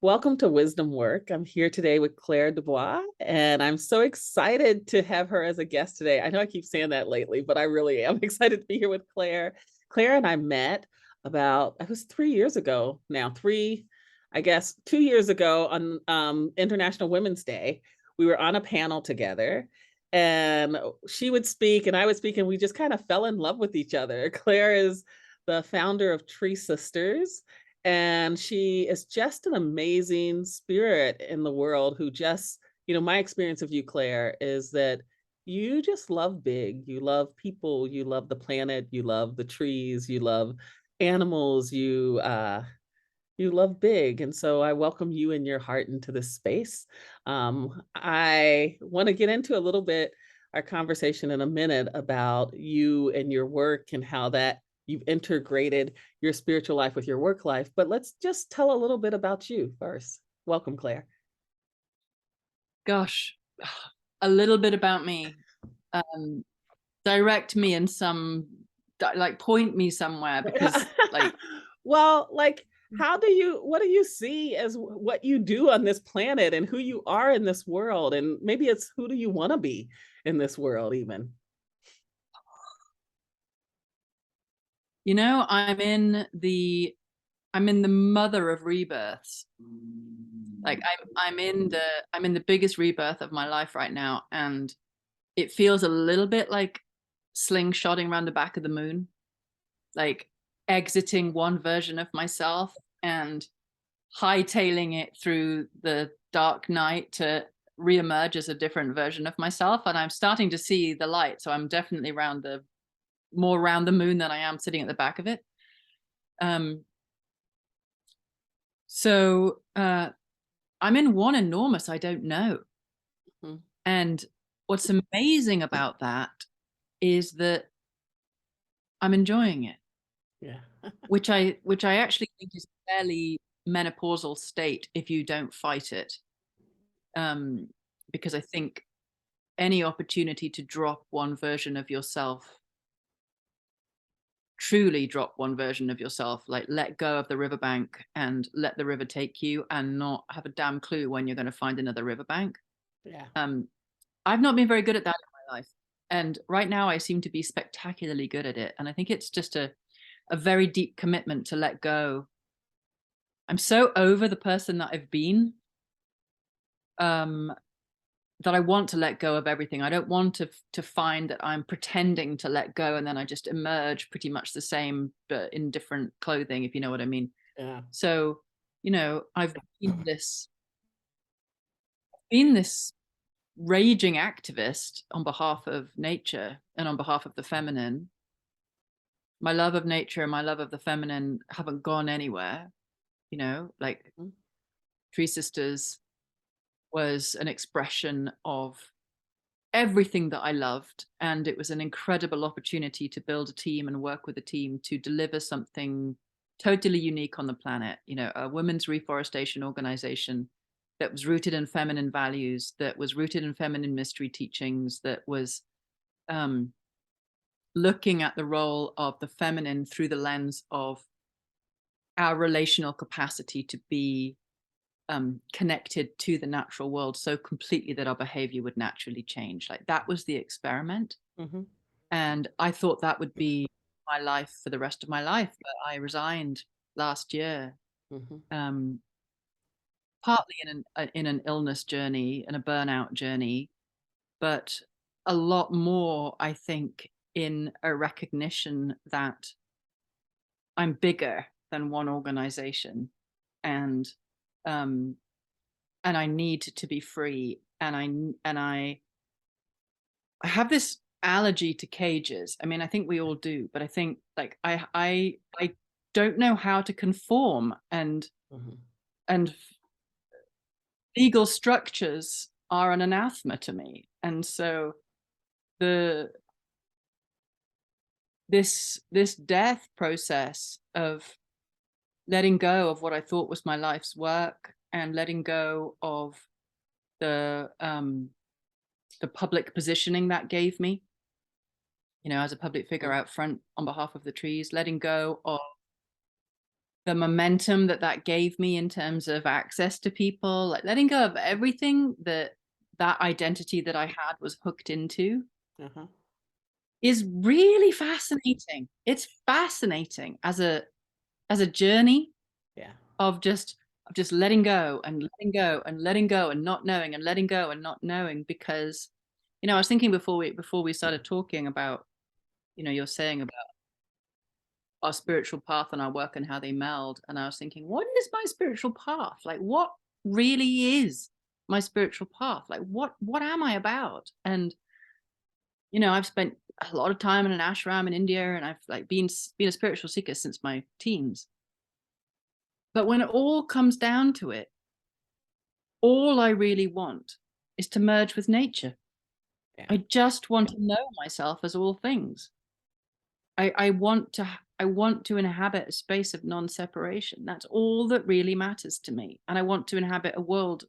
Welcome to Wisdom Work. I'm here today with Claire Dubois, and I'm so excited to have her as a guest today. I know I keep saying that lately, but I really am excited to be here with Claire. Claire and I met about, it was 3 years ago now, I guess 2 years ago on International Women's Day. We were on a panel together, and she would speak and I would speak, and we just kind of fell in love with each other. Claire is the founder of Tree Sisters, and she is just an amazing spirit in the world who just, my experience of you, Claire, is that you just love big. You love people, you love the planet, you love the trees, you love animals, you love big. And so I welcome you and your heart into this space. I want to get into a little bit our conversation in a minute about you and your work and how that you've integrated your spiritual life with your work life. But let's just tell a little bit about you first. Welcome, Claire. Gosh, a little bit about me. Direct me in like point me somewhere because like Well, like, what do you see as what you do on this planet and who you are in this world? And maybe it's who do you want to be in this world, even? I'm in the mother of rebirths. Like I'm in the biggest rebirth of my life right now, and it feels a little bit like slingshotting around the back of the moon, like exiting one version of myself and hightailing it through the dark night to reemerge as a different version of myself. And I'm starting to see the light. So I'm definitely more around the moon than I am sitting at the back of it. So I'm in one enormous I don't know. Mhm. And what's amazing about that is that I'm enjoying it, Yeah. which I actually think is a fairly menopausal state if you don't fight it. Um, because I think any opportunity to drop one version of yourself, truly drop one version of yourself, like let go of the riverbank and let the river take you and not have a damn clue when you're going to find another riverbank. Yeah. Um, I've not been very good at that in my life. And right now I seem to be spectacularly good at it. And I think it's just a very deep commitment to let go. I'm so over the person that I've been, um, that I want to let go of everything. I don't want to find that I'm pretending to let go and then I just emerge pretty much the same, but in different clothing, if you know what I mean. Yeah. So, I've been this raging activist on behalf of nature and on behalf of the feminine. My love of nature and my love of the feminine haven't gone anywhere, like Mhm. Tree Sisters was an expression of everything that I loved. And it was an incredible opportunity to build a team and work with a team to deliver something totally unique on the planet, a women's reforestation organization that was rooted in feminine values, that was rooted in feminine mystery teachings, that was um, looking at the role of the feminine through the lens of our relational capacity to be connected to the natural world so completely that our behavior would naturally change. Like that was the experiment. Mhm. And I thought that would be my life for the rest of my life. But I resigned last year, Mhm. um, partly in an illness journey and a burnout journey, but a lot more, I think, in a recognition that I'm bigger than one organization, and um, and I need to be free, and I have this allergy to cages. I mean, I think we all do, but I think like I don't know how to conform, Mhm. and legal structures are an anathema to me. And so the this death process of letting go of what I thought was my life's work and letting go of the public positioning that gave me, as a public figure Mhm. out front on behalf of the trees, letting go of the momentum that gave me in terms of access to people, like letting go of everything that identity that I had was hooked into, Uh-huh. is really fascinating. It's fascinating as a journey Yeah. of just letting go and letting go and letting go and not knowing and letting go and not knowing. Because, I was thinking before we started talking about, you're saying about our spiritual path and our work and how they meld. And I was thinking, what is my spiritual path? Like, what really is my spiritual path? Like, what am I about? And, I've spent a lot of time in an ashram in India, and I've like been a spiritual seeker since my teens. But when it all comes down to it, all I really want is to merge with nature. Yeah. I just want to know myself as all things. I want to inhabit a space of non-separation. That's all that really matters to me. And I want to inhabit a world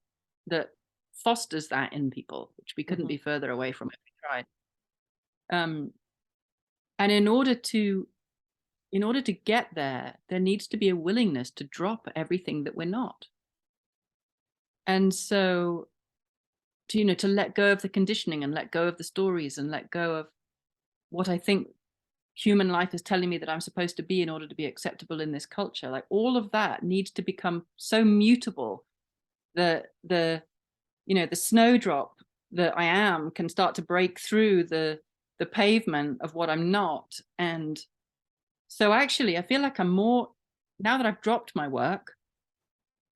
that fosters that in people, which we couldn't Mm-hmm. be further away from if we tried. Um, and in order to get there, there needs to be a willingness to drop everything that we're not. And so to let go of the conditioning and let go of the stories and let go of what I think human life is telling me that I'm supposed to be in order to be acceptable in this culture. Like, all of that needs to become so mutable that the snowdrop that I am can start to break through the pavement of what I'm not. And so actually I feel like I'm more, now that I've dropped my work,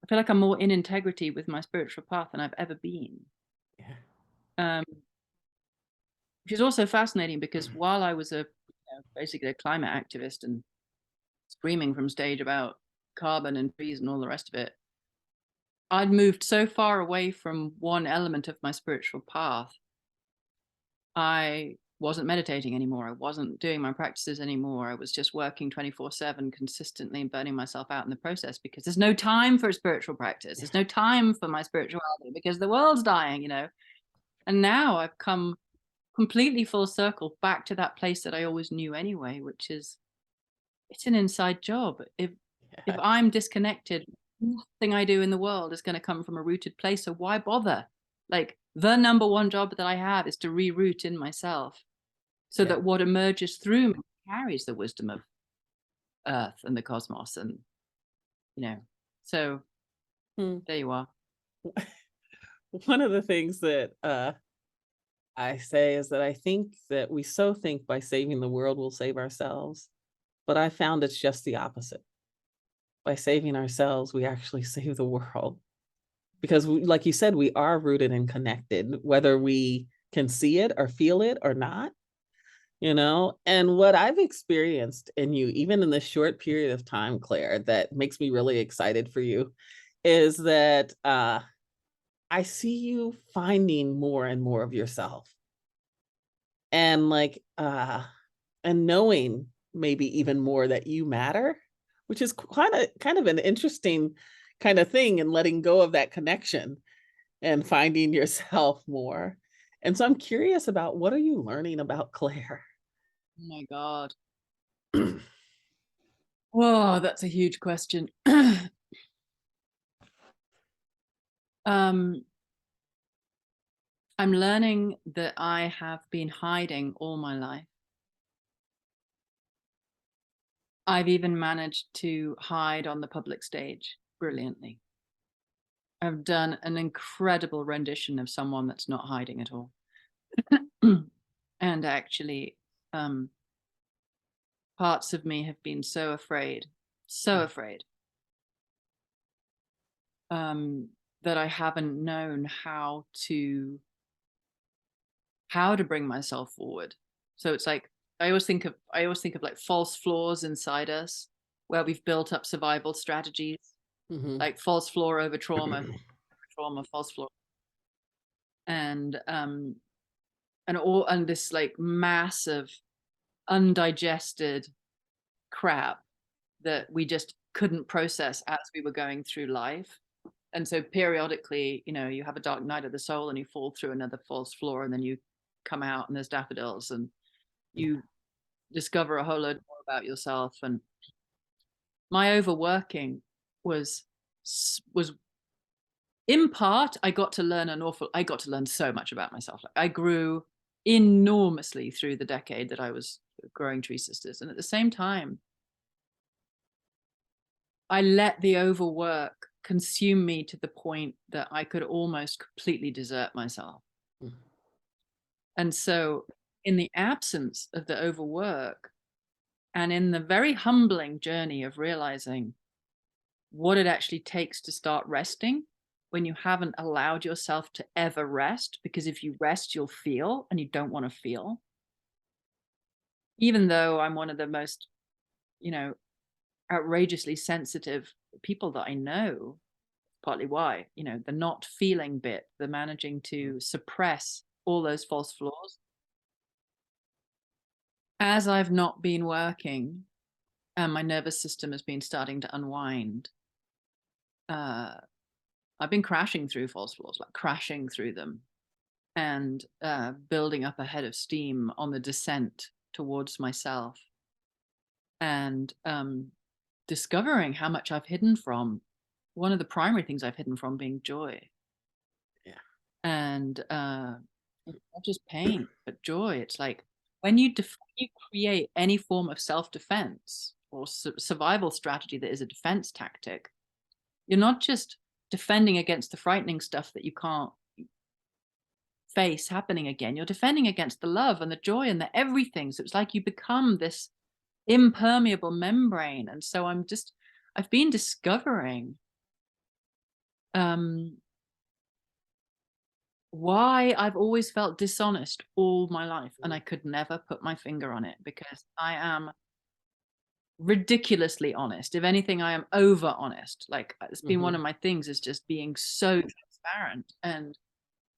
I feel like I'm more in integrity with my spiritual path than I've ever been. Yeah. Um, which is also fascinating because while I was basically a climate activist and screaming from stage about carbon and trees and all the rest of it, I'd moved so far away from one element of my spiritual path. I wasn't meditating anymore. I wasn't doing my practices anymore. I was just working 24/7 consistently and burning myself out in the process, because there's no time for a spiritual practice. There's no time for my spirituality because the world's dying. And now I've come completely full circle back to that place that I always knew anyway, which is, it's an inside job. If Yeah. I'm disconnected, nothing I do in the world is going to come from a rooted place. So why bother? Like, the number one job that I have is to reroot in myself, so Yeah. that what emerges through me carries the wisdom of Earth and the cosmos. And so Hmm. there you are. One of the things that I say is that I think that we so think by saving the world we'll save ourselves, but I found it's just the opposite. By saving ourselves, we actually save the world, because we, like you said, we are rooted and connected, whether we can see it or feel it or not. And what I've experienced in you, even in this short period of time, Claire, that makes me really excited for you, is that I see you finding more and more of yourself, and like and knowing maybe even more that you matter, which is kind of an interesting kind of thing, and letting go of that connection and finding yourself more. And so I'm curious about, what are you learning about Claire? Oh my God. Whoa, that's a huge question. um, I'm learning that I have been hiding all my life. I've even managed to hide on the public stage brilliantly. I've done an incredible rendition of someone that's not hiding at all. And actually, um, parts of me have been so afraid, um, that I haven't known how to bring myself forward. So it's like, I always think of like false floors inside us, where we've built up survival strategies, Mhm. like false floor over trauma, trauma, false floor. And this like massive undigested crap that we just couldn't process as we were going through life. And so periodically, you have a dark night of the soul and you fall through another false floor, and then you come out and there's daffodils, and Yeah. you discover a whole load more about yourself. And my overworking was was in part, I got to learn so much about myself. Like, I grew enormously through the decade that I was growing Tree Sisters, and at the same time, I let the overwork consume me to the point that I could almost completely desert myself. Mm. And so, in the absence of the overwork, and in the very humbling journey of realizing what it actually takes to start resting when you haven't allowed yourself to ever rest, because if you rest, you'll feel, and you don't want to feel. Even though I'm one of the most, you know, outrageously sensitive people that I know, partly why, the not feeling bit, the managing to suppress all those false flaws. As I've not been working and my nervous system has been starting to unwind, uh, I've been crashing through false flaws, like crashing through them, and building up a head of steam on the descent towards myself, and discovering how much I've hidden from. One of the primary things I've hidden from being joy, Yeah. and not just pain, but joy. It's like when you create any form of self-defense or survival strategy that is a defense tactic, you're not just defending against the frightening stuff that you can't face happening again. You're defending against the love and the joy and the everything. So it's like you become this impermeable membrane. And so I've been discovering um, why I've always felt dishonest all my life. And I could never put my finger on it because I am ridiculously honest. If anything, I am over honest. Like, it's been one of my things, is just being so transparent. And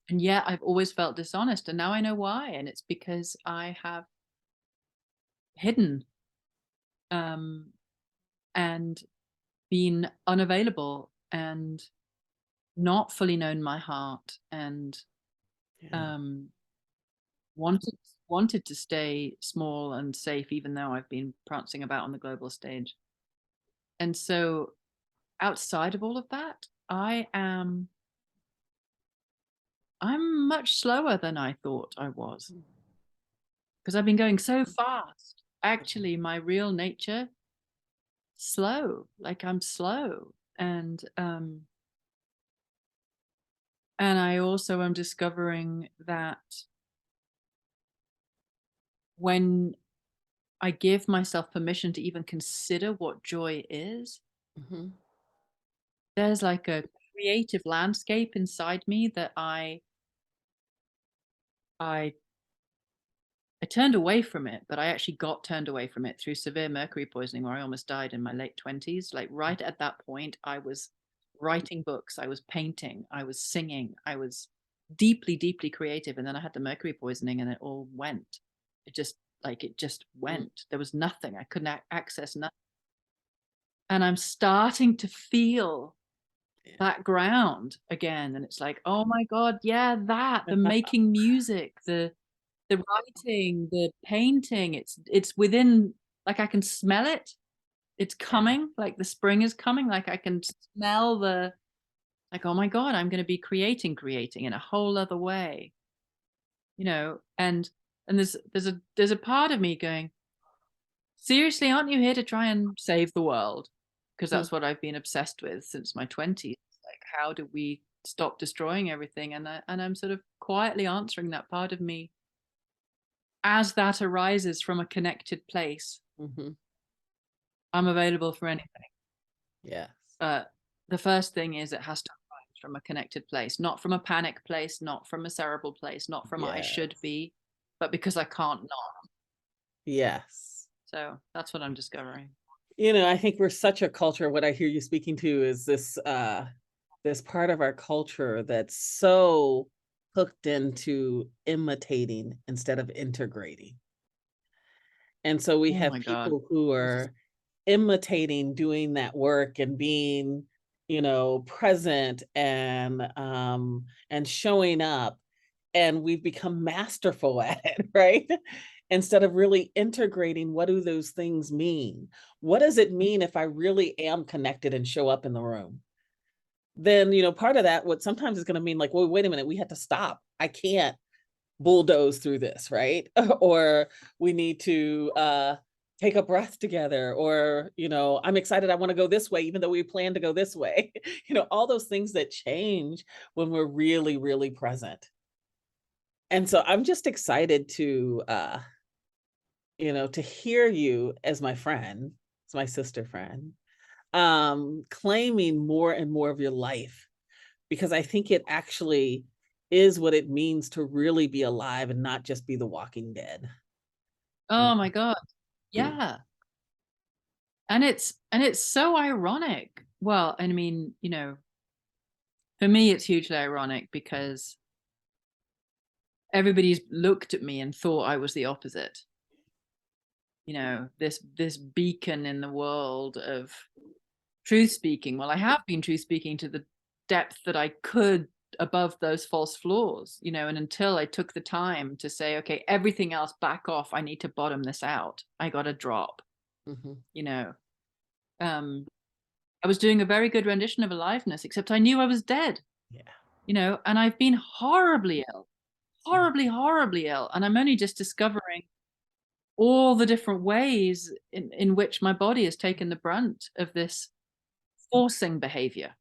yet I've always felt dishonest, and now I know why. And it's because I have hidden and been unavailable and not fully known my heart, and Yeah. wanted to stay small and safe, even though I've been prancing about on the global stage. And so, outside of all of that, I'm much slower than I thought I was, because I've been going so fast. Actually, my real nature, slow. Like, I'm slow. And I also am discovering that when I give myself permission to even consider what joy is, Mhm. there's like a creative landscape inside me that I I turned away from it, but I actually got turned away from it through severe mercury poisoning, where I almost died in my late 20s. Like, right at that point, I was writing books, I was painting, I was singing, I was deeply, deeply creative. And then I had the mercury poisoning and it all went. It just Mm. went. There was nothing. I couldn't access nothing. And I'm starting to feel Yeah. that ground again. And it's like, oh my God, yeah, the making music, the writing, the painting, it's within, like, I can smell it. It's Yeah. coming, like the spring is coming, like I can smell like, oh my God, I'm gonna be creating in a whole other way, and there's a part of me going, seriously, aren't you here to try and save the world? Because Mm. that's what I've been obsessed with since my 20s. Like, how do we stop destroying everything? And I'm sort of quietly answering that part of me as that arises from a connected place. Mhm. I'm available for anything. Yes. The first thing is, it has to arise from a connected place, not from a panic place, not from a cerebral place, not from I should Yes. be, but because I can't not. Yes. So that's what I'm discovering. I think we're such a culture. What I hear you speaking to is this part of our culture that's so hooked into imitating instead of integrating. And so we Oh have my God. people who This is are imitating doing that work and being, present and showing up, and we've become masterful at it, right? instead of really integrating what do those things mean? What does it mean if I really am connected and show up in the room? Then, part of that, what sometimes is going to mean like, well, wait a minute, we had to stop. I can't bulldoze through this, right? Or we need to take a breath together, or, I'm excited, I want to go this way, even though we plan to go this way. All those things that change when we're really, really present. And so I'm just excited to hear you as my friend, as my sister friend, claiming more and more of your life, because I think it actually is what it means to really be alive and not just be the walking dead. Oh my God. Mm. Yeah. And it's so ironic. Well, I mean, for me it's hugely ironic because everybody's looked at me and thought I was the opposite. This beacon in the world of truth speaking. Well, I have been truth speaking to the depth that I could above those false floors, and until I took the time to say, okay, everything else back off, I need to bottom this out. I got to drop, Mhm. you know. I was doing a very good rendition of aliveness, except I knew I was dead, Yeah. and I've been horribly ill, Mm. horribly, horribly ill. And I'm only just discovering all the different ways in which my body has taken the brunt of this forcing behavior.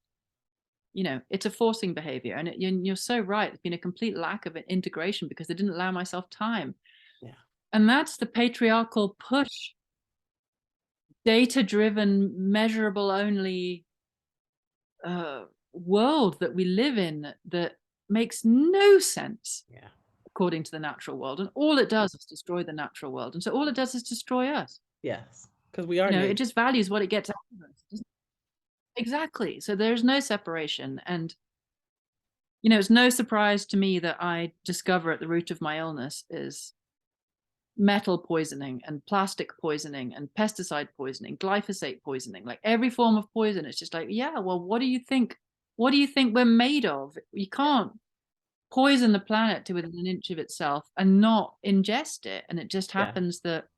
It's a forcing behavior. And you're so right. There's been a complete lack of integration because I didn't allow myself time. Yeah. And that's the patriarchal push, data driven, measurable only world that we live in that makes no sense Yeah. according to the natural world. And all it does is destroy the natural world. And so all it does is destroy us. Yes. Because we are It nature. just values what it gets out of us. Exactly. So there's no separation. And, it's no surprise to me that I discover at the root of my illness is metal poisoning and plastic poisoning and pesticide poisoning, glyphosate poisoning, like every form of poison. It's just like, yeah, well, what do you think? What do you think we're made of? You can't poison the planet to within an inch of itself and not ingest it. And it just Yeah. happens that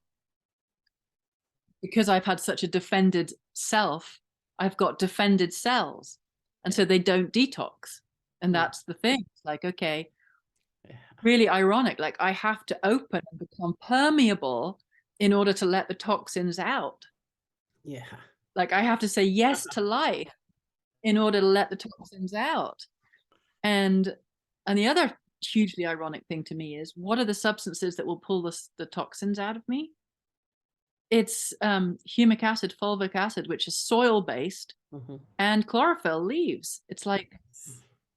because I've had such a defended self, I've got defended cells. And Yeah. so they don't detox. And Mm. that's the thing. It's like, okay, Yeah. really ironic. Like I have to open and become permeable in order to let the toxins out. Yeah. Like I have to say yes to life in order to let the toxins out. And the other hugely ironic thing to me is, what are the substances that will pull the toxins out of me? It's humic acid, fulvic acid, which is soil based, Mhm. and chlorophyll leaves. It's like,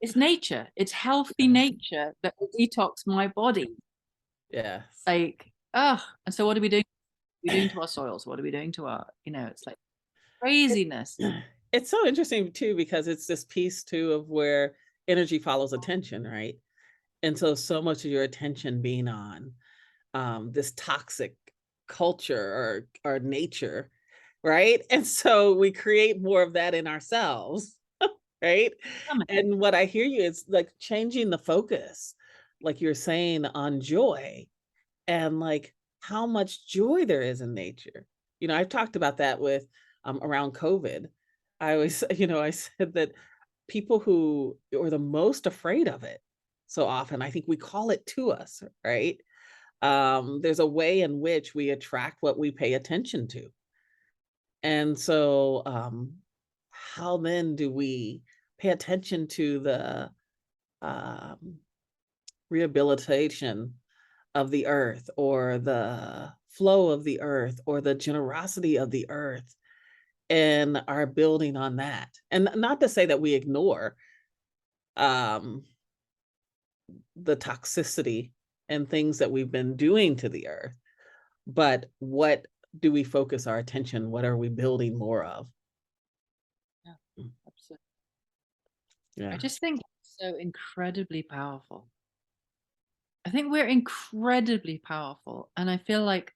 it's nature. It's healthy Yes. nature that will detox my body. Yes. Like, and so what are we doing? What are we doing to our soils? What are we doing to our, it's like It craziness. it's so interesting too, because it's this piece too of where energy follows attention, right? And so much of your attention being on this toxic culture or nature, right? And so we create more of that in ourselves, right? And what I hear you is like changing the focus, like you're saying, on joy, and like how much joy there is in nature. I've talked about that with around COVID. I always, I said that people who are the most afraid of it, so often I think we call it to us, right? There's a way in which we attract what we pay attention to. And so, how then do we pay attention to the um, rehabilitation of the earth, or the flow of the earth, or the generosity of the earth, and are building on that? And not to say that we ignore um, the toxicity and things that we've been doing to the earth, but what do we focus our attention? What are we building more of? Yeah, Mm. absolutely. I Yeah. just think it's so incredibly powerful. I think we're incredibly powerful. And I feel like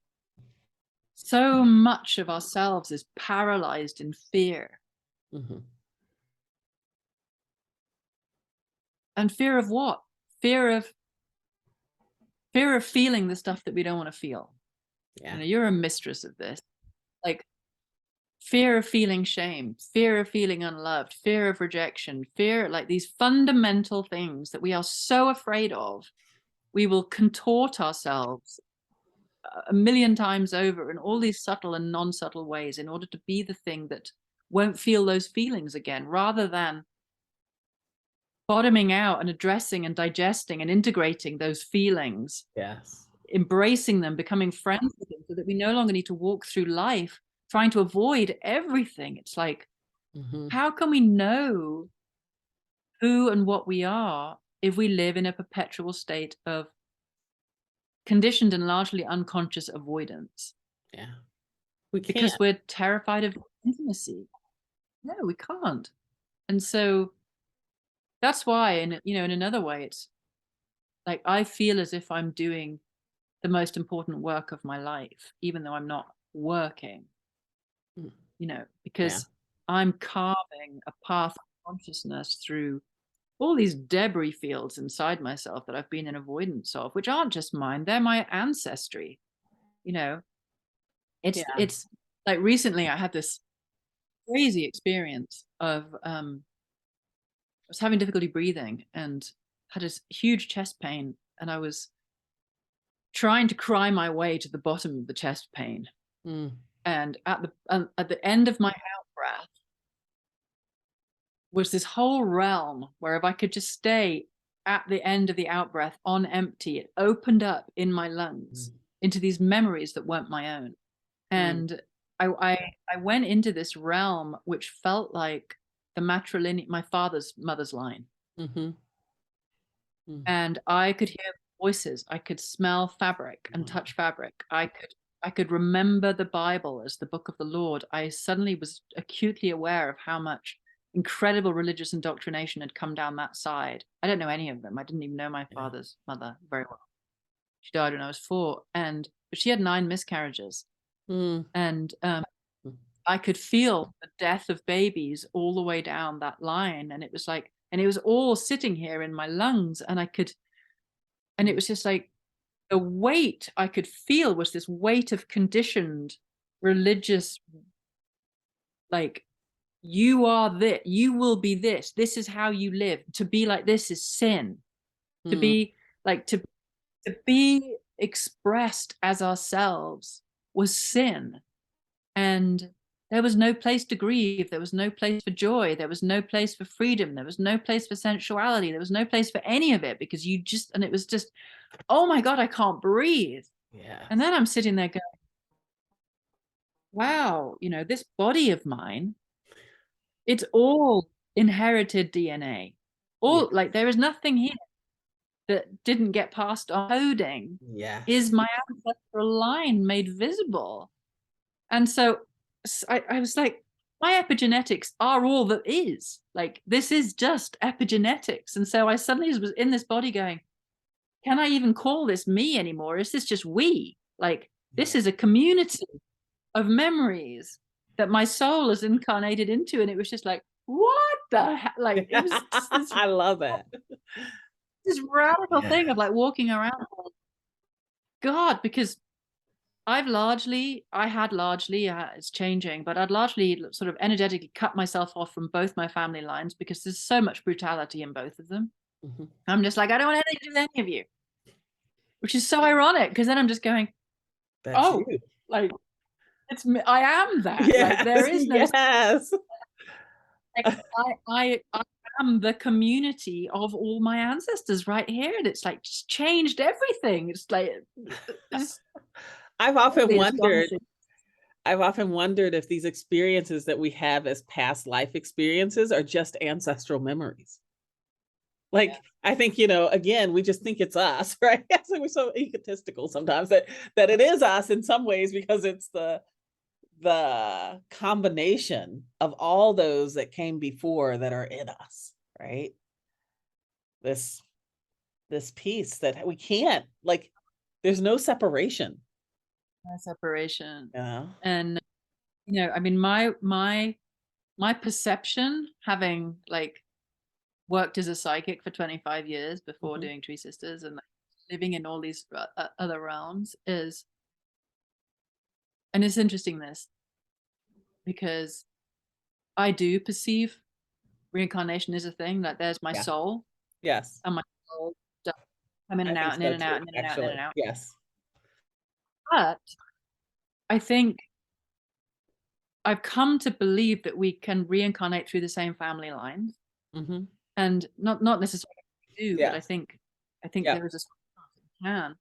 so much of ourselves is paralyzed in fear. Mhm. And fear of what? Fear of fear of feeling the stuff that we don't want to feel. Yeah. You're a mistress of this. Like fear of feeling shame, fear of feeling unloved, fear of rejection, fear, like these fundamental things that we are so afraid of. We will contort ourselves a million times over in all these subtle and non-subtle ways in order to be the thing that won't feel those feelings again, rather than bottoming out and addressing and digesting and integrating those feelings, Yes. embracing them, becoming friends with them, so that we no longer need to walk through life trying to avoid everything. It's like, Hmm. how can we know who and what we are if we live in a perpetual state of conditioned and largely unconscious avoidance? Yeah. We can't. Because we're terrified of intimacy. No, we can't. And so that's why, in another way, it's like I feel as if I'm doing the most important work of my life, even though I'm not working, Mm. Yeah. because I'm carving a path of consciousness through all these debris fields inside myself that I've been in avoidance of, which aren't just mine, they're my ancestry. You know, Yeah. it's like recently I had this crazy experience of I was having difficulty breathing and had this huge chest pain, and I was trying to cry my way to the bottom of the chest pain. Mm. And at the end of my out breath was this whole realm where if I could just stay at the end of the out breath on empty, it opened up in my lungs Mm. into these memories that weren't my own. Mm. And I went into this realm which felt like the matrilineal, my father's mother's line. Mm-hmm. Mm. And I could hear voices. I could smell fabric and Wow. touch fabric. I could remember the Bible as the book of the Lord. I suddenly was acutely aware of how much incredible religious indoctrination had come down that side. I don't know any of them. I didn't even know my Yeah. father's mother very well. She died when I was 4, but she had 9 miscarriages, Mm. and Mm. I could feel the death of babies all the way down that line, and it was like, and it was all sitting here in my lungs, and it Mm. was just like the weight I could feel was this weight of conditioned religious, like, you are this, you will be this is how you live. To be like this is sin. To Mm. be like, to be expressed as ourselves was sin. And there was no place to grieve. There was no place for joy. There was no place for freedom. There was no place for sensuality. There was no place for any of it, because and it was just, oh my God, I can't breathe. And Yes. then I'm sitting there going, wow, this body of mine, it's all inherited DNA. Yeah. All, like, there is nothing here that didn't get passed on. Coding is Yes. my ancestral line made visible. And so I was like, my epigenetics are all that is. Like, this is just epigenetics. And so I suddenly was in this body going, can I even call this me anymore? Is this just we? Like, this Yeah. is a community of memories that my soul is incarnated into. And it was just like, what the heck? Like, it was just I love it. this radical Yeah. thing of like walking around, God, because I had largely, it's changing, but I'd largely sort of energetically cut myself off from both my family lines because there's so much brutality in both of them. Mhm. I'm just like, I don't want anything to do with any of you, which is so ironic, because then I'm just going, That's you. oh, like, it's me, I am that. Like, there Yes. is no, Yes. like, I am the community of all my ancestors right here, and it's like just changed everything. It's like, it's I've often really wondered astonishing. I've often wondered if these experiences that we have as past life experiences are just ancestral memories. Like, I think, again, we just think it's us, right? So we're so egotistical sometimes that it is us in some ways, because it's the combination of all those that came before that are in us, right? This this piece that we can't, like, there's no separation, Separation. you know? And I mean, my perception, having like worked as a psychic for 25 years before Mhm. doing Tree Sisters, and living in all these other realms is, and it's interesting this, because I do perceive reincarnation is a thing. Like there's my Yeah. soul, Yes. and my soul does come in I and think out and so in and out too, and in and out and in actually. and out. Yes. But I think I've come to believe that we can reincarnate through the same family lines, Hmm. and not necessarily do, but Yes. I think Yep. there is a chance that we can.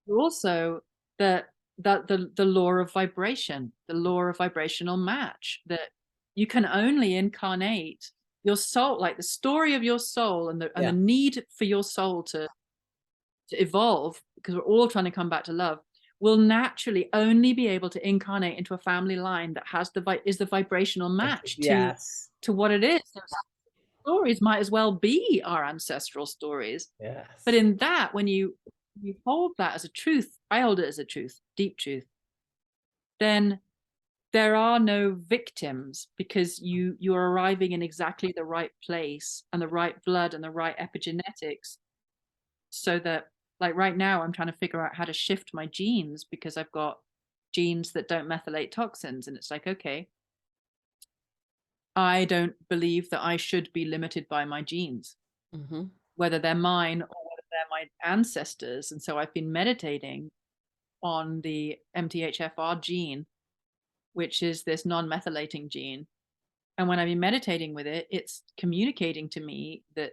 But also that the law of vibration, the law of vibrational match, that you can only incarnate your soul, like the story of your soul and the Yeah. need for your soul to evolve, because we're all trying to come back to love, will naturally only be able to incarnate into a family line that has the vibrational match Yes. to what it is. Those stories might as well be our ancestral stories. But Yes. in that, when you hold that as a truth, I hold it as a truth, deep truth, then there are no victims, because you're arriving in exactly the right place and the right blood and the right epigenetics, so that, like right now I'm trying to figure out how to shift my genes, because I've got genes that don't methylate toxins, and it's like, okay, I don't believe that I should be limited by my genes, Hmm. whether they're mine or whether they're my ancestors. And so I've been meditating on the MTHFR gene, which is this non-methylating gene. And when I've been meditating with it, it's communicating to me that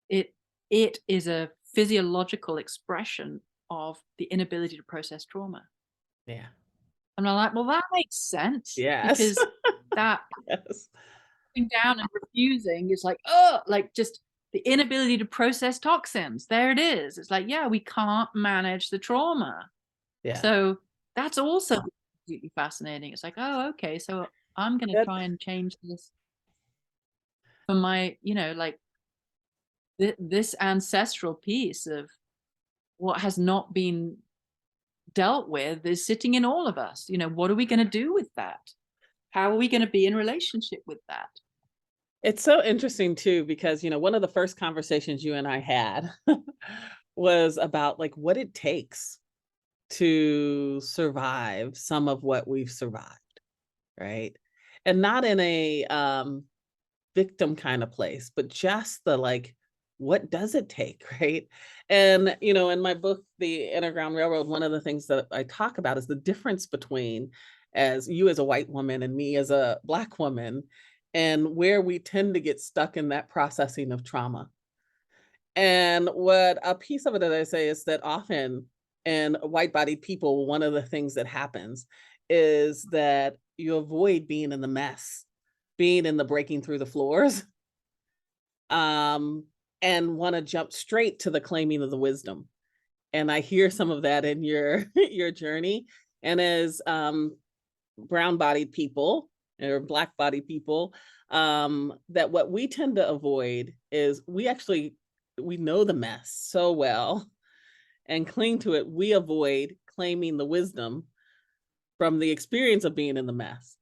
it it is a physiological expression of the inability to process trauma. Yeah. And I'm like, well, that makes sense, Yes. because that Yes. sitting down and refusing is like, oh, like just the inability to process toxins. There it is. It's like, yeah, we can't manage the trauma. Yeah. So that's also completely fascinating. It's like, oh, okay, so I'm going to That, try and change this for my, like this ancestral piece of what has not been dealt with is sitting in all of us. What are we going to do with that? How are we going to be in relationship with that? it's so interesting too, because, one of the first conversations you and I had was about like what it takes to survive some of what we've survived, right? And not in a victim kind of place, but just the like, what does it take, right? And in my book, The Underground Railroad, one of the things that I talk about is the difference between as you as a white woman and me as a black woman, and where we tend to get stuck in that processing of trauma. And what a piece of it that I say is that often in white bodied people, one of the things that happens is that you avoid being in the mess, being in the breaking through the floors, um, and want to jump straight to the claiming of the wisdom. And I hear some of that in your your journey. And as brown bodied people or black bodied people, that what we tend to avoid is we know the mess so well and cling to it. We avoid claiming the wisdom from the experience of being in the mess.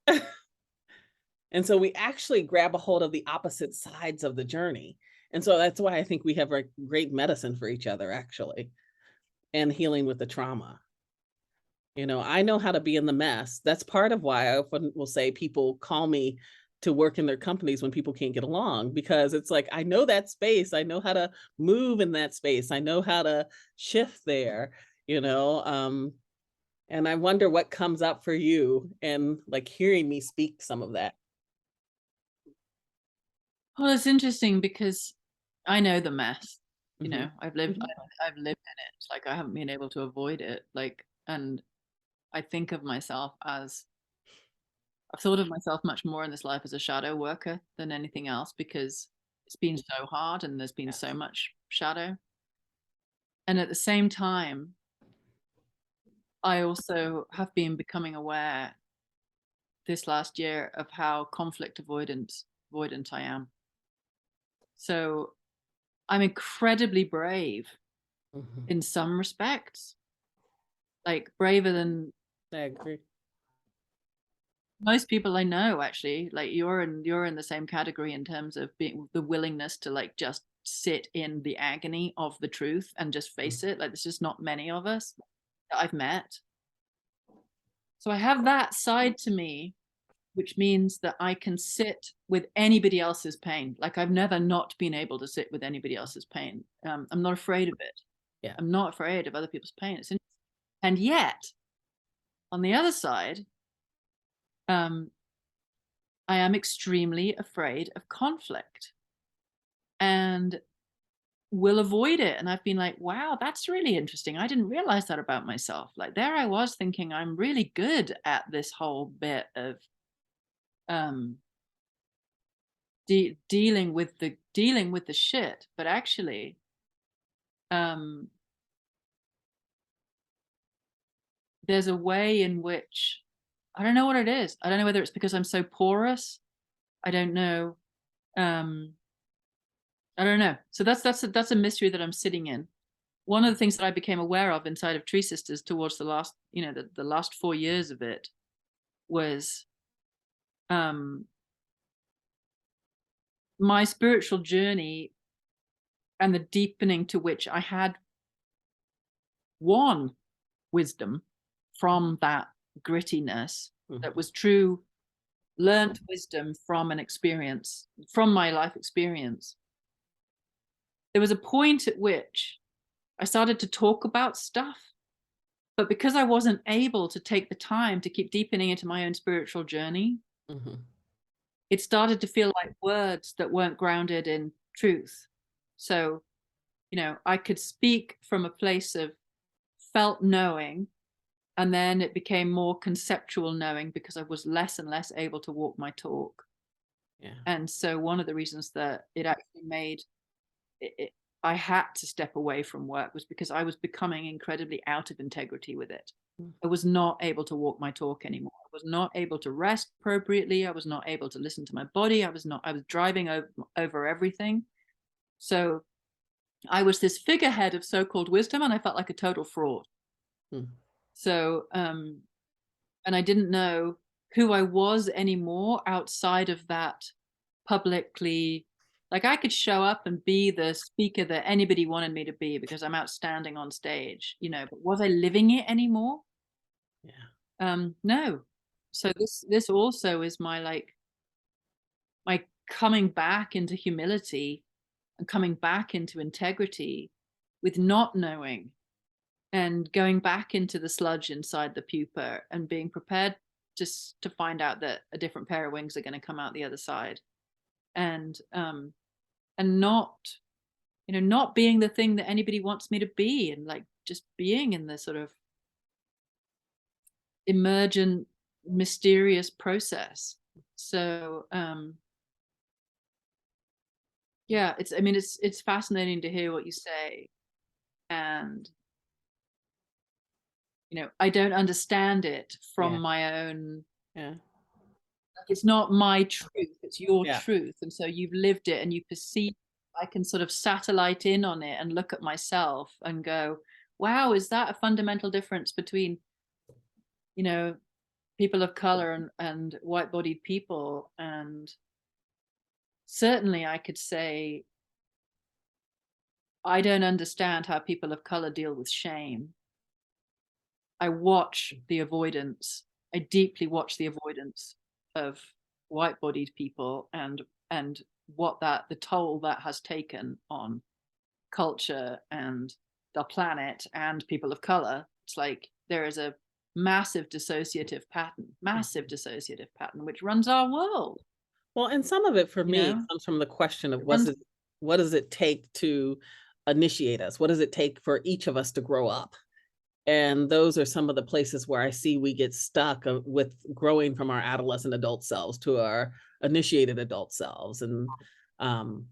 And so we actually grab a hold of the opposite sides of the journey. And so that's why I think we have a great medicine for each other, actually, and healing with the trauma. I know how to be in the mess. That's part of why I often will say people call me to work in their companies when people can't get along, because it's like, I know that space. I know how to move in that space. I know how to shift there, you know. And I wonder what comes up for you and like hearing me speak some of that. Well, it's interesting because I know the mess. Hmm. I've lived Hmm. I've lived in it. Like I haven't been able to avoid it. Like, and I think of myself as I've thought of myself much more in this life as a shadow worker than anything else, because it's been so hard and there's been so Yes. much shadow. And at the same time, I also have been becoming aware this last year of how conflict avoidant I am. So I'm incredibly brave Hmm. in some respects, like braver than I agree. most people I know, actually, like, you're in the same category in terms of being the willingness to, like, just sit in the agony of the truth and just face it. Like, there's just not many of us that I've met. So I have that side to me, which means that I can sit with anybody else's pain. Like, I've never not been able to sit with anybody else's pain. I'm not afraid of it. Yeah. I'm not afraid of other people's pain. And yet, on the other side, um, I am extremely afraid of conflict and will avoid it. And I've been like, wow, that's really interesting. I didn't realize that about myself. Like, there I was thinking I'm really good at this whole bit of um dealing with the shit, but actually, um there's a way in which I don't know what it is. I don't know whether it's because I'm so porous. I don't know. Um I don't know. So that's a mystery that I'm sitting in. One of the things that I became aware of inside of Tree Sisters towards the last, the last 4 years of it was um my spiritual journey and the deepening to which I had one wisdom from that grittiness that Mhm. was true learned wisdom from an experience, from my life experience. There was a point at which I started to talk about stuff, but because I wasn't able to take the time to keep deepening into my own spiritual journey, Mhm. it started to feel like words that weren't grounded in truth. So, I could speak from a place of felt knowing, and then it became more conceptual knowing because I was less and less able to walk my talk. Yeah. And so one of the reasons that it actually made it I had to step away from work was because I was becoming incredibly out of integrity with it. Mm. I was not able to walk my talk anymore. I was not able to rest appropriately. I was not able to listen to my body. I was driving over everything. So I was this figurehead of so-called wisdom, and I felt like a total fraud. Mm. So, and I didn't know who I was anymore outside of that publicly. Like, I could show up and be the speaker that anybody wanted me to be because I'm outstanding on stage, but was I living it anymore? Yeah. No. So this also is my coming back into humility and coming back into integrity with not knowing, and going back into the sludge inside the pupa and being prepared just to find out that a different pair of wings are going to come out the other side, and not not being the thing that anybody wants me to be, and like just being in the sort of emergent mysterious process. So yeah, it's fascinating to hear what you say, and I don't understand it Yeah. from my own. Yeah. It's not my truth, it's your Yeah. truth, and so you've lived it and you perceive. I can sort of satellite in on it and look at myself and go, wow, is that a fundamental difference between you know people of color and white bodied people? And certainly I could say I don't understand how people of color deal with shame. I watch the avoidance. I deeply watch the avoidance of white-bodied people, and the toll that has taken on culture and the planet and people of color. It's like there is a massive dissociative pattern which runs our world. Well, and some of it for You me know, comes from the question of it runs. what does it take to initiate us? What does it take for each of us to grow up? And those are some of the places where I see we get stuck with growing from our adolescent adult selves to our initiated adult selves. Um,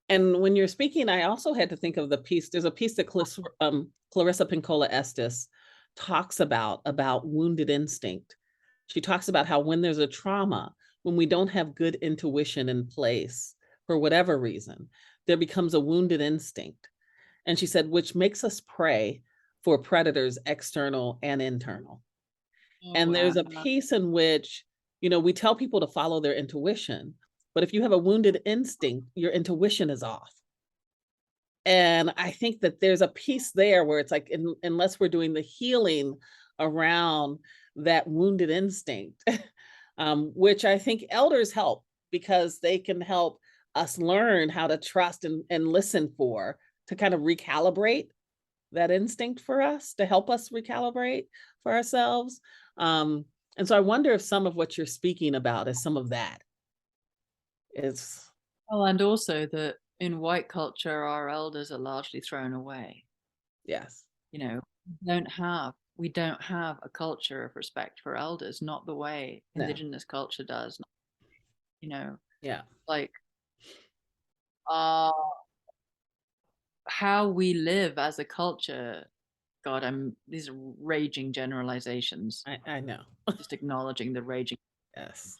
and when you're speaking, I also had to think of the piece. There's a piece that Clarissa Pinkola Estes talks about wounded instinct. She talks about how when there's a trauma, when we don't have good intuition in place for whatever reason, there becomes a wounded instinct. And she said, which makes us prey for predators, external and internal. Oh And wow. there's a piece in which, we tell people to follow their intuition, but if you have a wounded instinct, your intuition is off. And I think that there's a piece there where it's like, unless we're doing the healing around that wounded instinct, which I think elders help because they can help us learn how to trust and listen for, to kind of recalibrate that instinct for us, to help us recalibrate for ourselves. And so I wonder if some of what you're speaking about is some of that. Is Well, and also that in white culture, our elders are largely thrown away. yes, You know, we don't have a culture of respect for elders, not the way no, indigenous culture does. You know, yeah, like uh how we live as a culture. God, these are raging generalizations. I know. Just acknowledging Yes,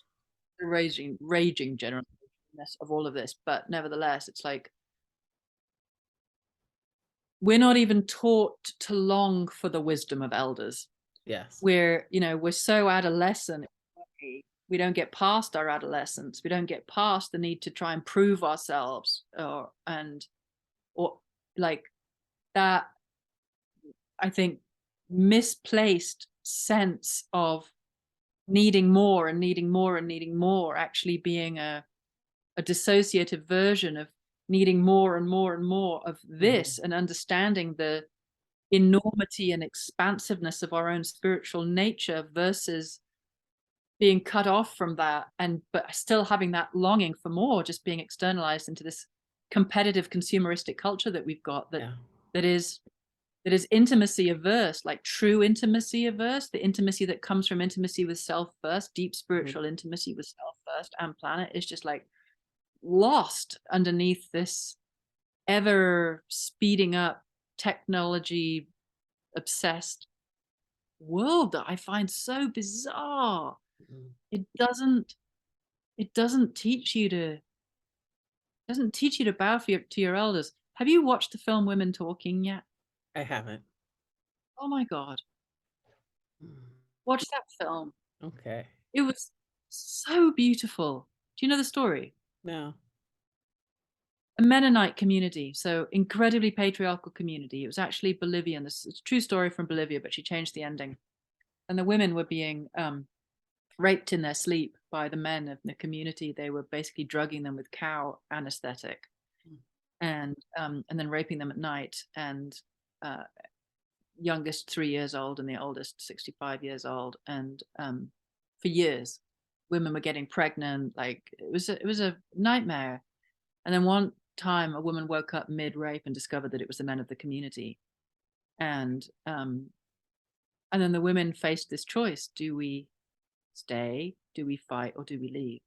raging generalizations of all of this. But nevertheless, it's like we're not even taught to long for the wisdom of elders. yes, We're so adolescent. We don't get past our adolescence. We don't get past the need to try and prove ourselves, or like that. I think misplaced sense of needing more and needing more and needing more actually being a dissociative version of needing more and more and more of this, mhm, and understanding the enormity and expansiveness of our own spiritual nature versus being cut off from that, and but still having that longing for more, just being externalized into this competitive consumeristic culture that we've got, yeah, that is intimacy averse, like true intimacy averse, the intimacy that comes from intimacy with self first, deep mhm, spiritual intimacy with self first and planet, is just like lost underneath this ever speeding up technology obsessed world that I find so bizarre. mhm. It doesn't it doesn't teach you to bow to your elders. Have you watched the film Women Talking yet? I haven't. Oh my God. Mm, Watch that film. okay, It was so beautiful. Do you know the story? no, A Mennonite community, so incredibly patriarchal community. It was actually Bolivian. This is a true story from Bolivia, but she changed the ending. And the women were being raped in their sleep by the men of the community. They were basically drugging them with cow anesthetic, mm, and then raping them at night. And uh, youngest 3 years old and the oldest 65 years old. And for years, women were getting pregnant. Like it was a nightmare. And then one time, a woman woke up mid rape and discovered that it was the men of the community. And and then the women faced this choice: do we stay, do we fight, or do we leave?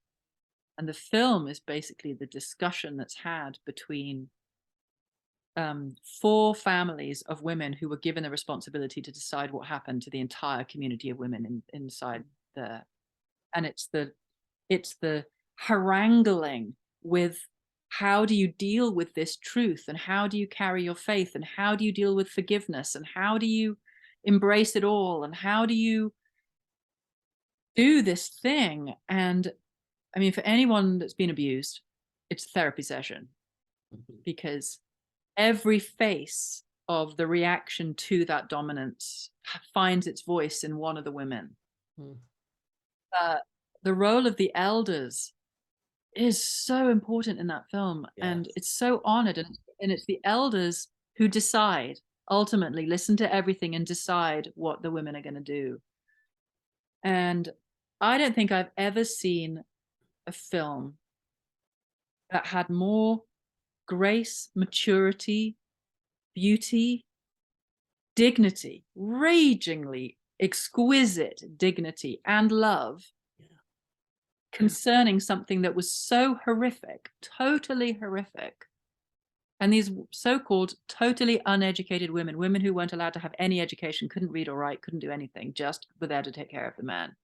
And the film is basically the discussion that's had between four families of women who were given the responsibility to decide what happened to the entire community of women inside there. And it's the haranguing with, how do you deal with this truth, and how do you carry your faith, and how do you deal with forgiveness, and how do you embrace it all, and how do you do this thing? And I mean, for anyone that's been abused, it's a therapy session, mhm, because every face of the reaction to that dominance finds its voice in one of the women. mm, Uh, the role of the elders is so important in that film, and yes, it's so honored, and it's the elders who decide, ultimately listen to everything and decide what the women are going to do. And I don't think I've ever seen a film that had more grace, maturity, beauty, dignity, ragingly exquisite dignity and love yeah, concerning something that was so horrific, totally horrific. And these so-called totally uneducated women, women who weren't allowed to have any education, couldn't read or write, couldn't do anything, just were there to take care of the man.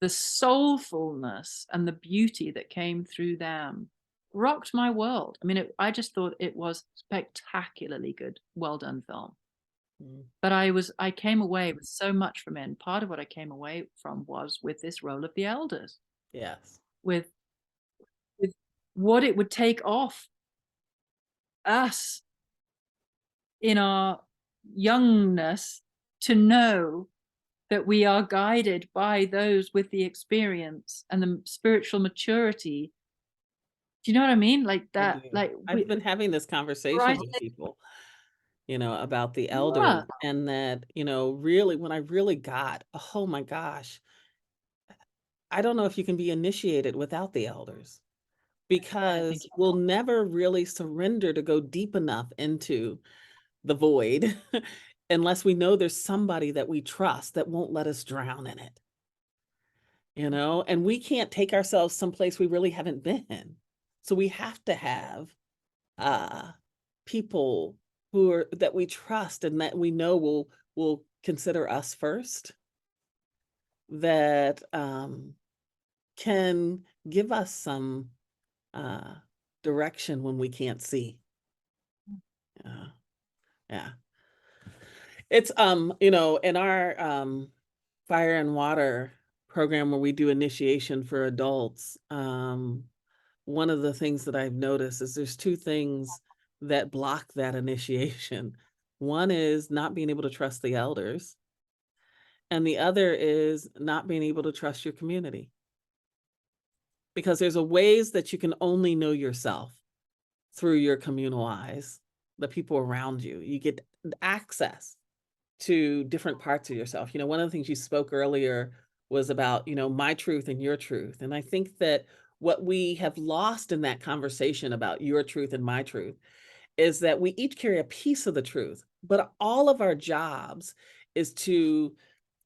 The soulfulness and the beauty that came through them rocked my world. I mean, I just thought it was spectacularly good, well done film. But I came away with so much from it. And part of what I came away from was with this role of the elders, Yes. with with what it would take off us in our youngness to know that we are guided by those with the experience and the spiritual maturity. Do you know what I mean? Like I that, do. like I've been having this conversation right. with people, about the elders, Yeah, and that, really when I really got, oh my gosh, I don't know if you can be initiated without the elders, I think because we'll never really surrender to go deep enough into the void unless we know there's somebody that we trust that won't let us drown in it, and we can't take ourselves someplace we really haven't been. So we have to have uh people who are that we trust and that we know will consider us first, that can give us some uh direction when we can't see. Yeah. Yeah. It's in our fire and water program where we do initiation for adults, one of the things that I've noticed is there's two things that block that initiation. One is not being able to trust the elders, and the other is not being able to trust your community. Because there's a ways that you can only know yourself through your communal eyes, the people around you. You get access to different parts of yourself. One of the things you spoke earlier was about, my truth and your truth. And I think that what we have lost in that conversation about your truth and my truth is that we each carry a piece of the truth, but all of our jobs is to